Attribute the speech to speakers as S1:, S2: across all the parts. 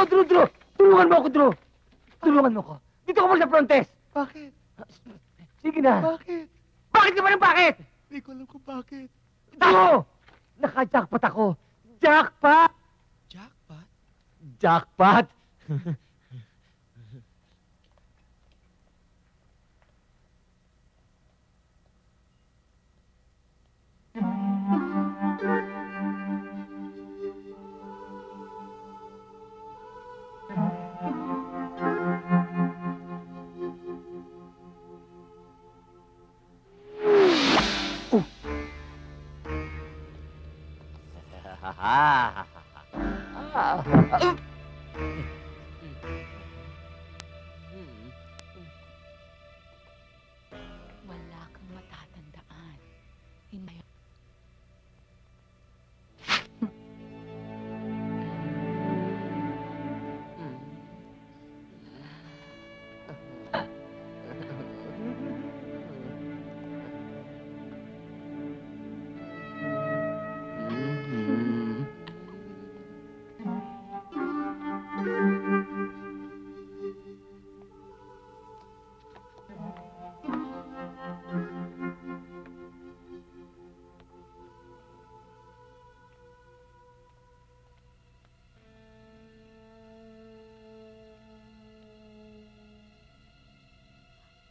S1: Drew! Tulungan mo ako, Drew! Tulungan mo ko. Dito ka mo sa frontes.
S2: Bakit?
S1: Sige na.
S2: Bakit?
S1: Bakit ka ba ng bakit?
S2: Hindi ko alam kung bakit.
S1: Drew! Naka-jackpot ako. Jackpot!
S2: Jackpot?
S1: Jackpot?
S3: Wala kang matatandaan. Hindi.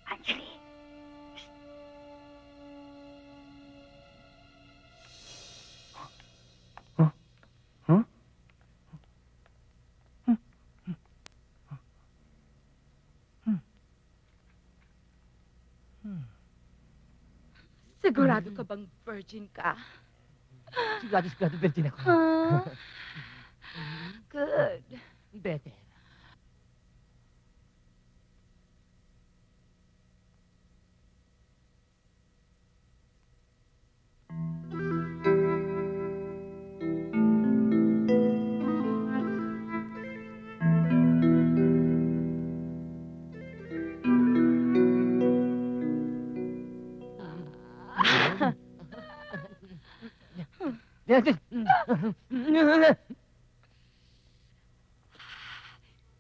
S3: Anjali!
S4: Sigurado ka bang virgin ka?
S1: Sigurado virgin ako.
S4: Good.
S1: Better.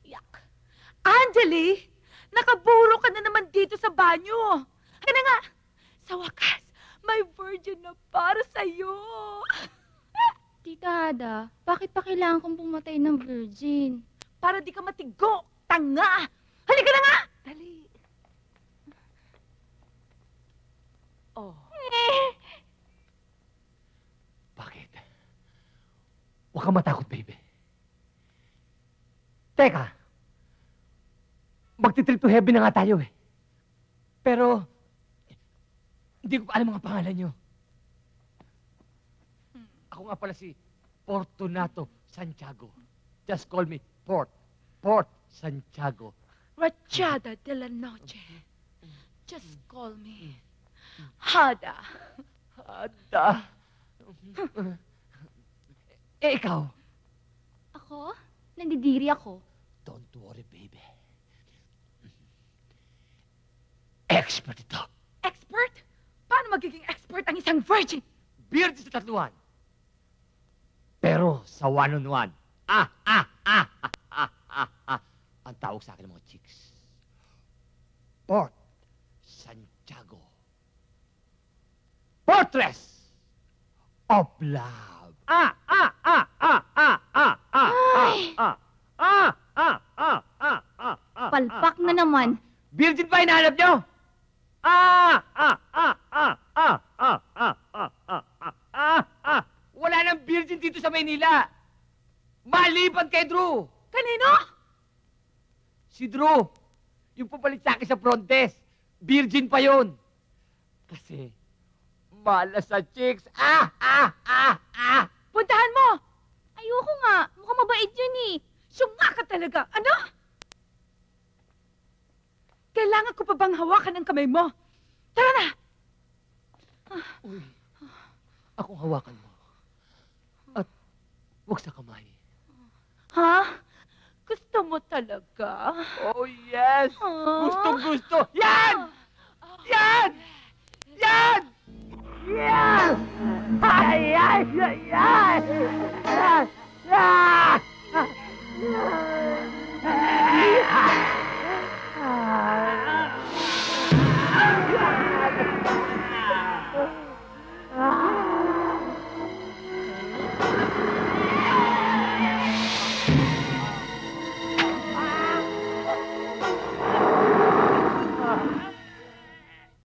S4: Yak. Anjali! Nakaburo ka na naman dito sa banyo. Halika na nga. Sa wakas, may virgin na para sa'yo.
S3: Tita Ada, bakit pa kailangan kong pumatay ng virgin?
S4: Para di ka matigo. Tanga! Halika na nga! Dali. Oh.
S1: Bakit? Huwag kang matakot, baby. Teka. Magti-trip to heaven na nga tayo eh. Pero, hindi ko pa alam mga pangalan nyo. Ako nga pala si Fortunato Santiago. Just call me Port Santiago.
S4: Rachada de la Noche. Just call me Hada.
S1: Hada. Ikaw?
S3: Ako? Nandidiri ako.
S1: Don't worry, baby. Expert ito.
S4: Expert? Paano magiging expert ang isang virgin?
S1: Beard sa tatluan. Pero sa one-on-one. Ang tawag sa akin ng mga chicks. Port Santiago. Fortress of Love.
S3: Palpak na naman.
S1: Virgin pa hinahanap nyo? Wala nang virgin dito sa Maynila. Maliban kay Drew.
S4: Kanino?
S1: Si Drew. Yung papalit sa akin sa front desk. Virgin pa yun. Kasi, malas sa chicks.
S4: Puntahan mo!
S3: Ayoko nga. Mukhang mabait yun eh.
S4: Syunga ka talaga. Ano? Kailangan ko pa bang hawakan ang kamay mo? Tara na!
S1: Uy, akong hawakan mo. At huwag sa kamay.
S4: Ha? Gusto mo talaga?
S1: Oh, yes! Gusto! Yan! Yan! Yan! Yan!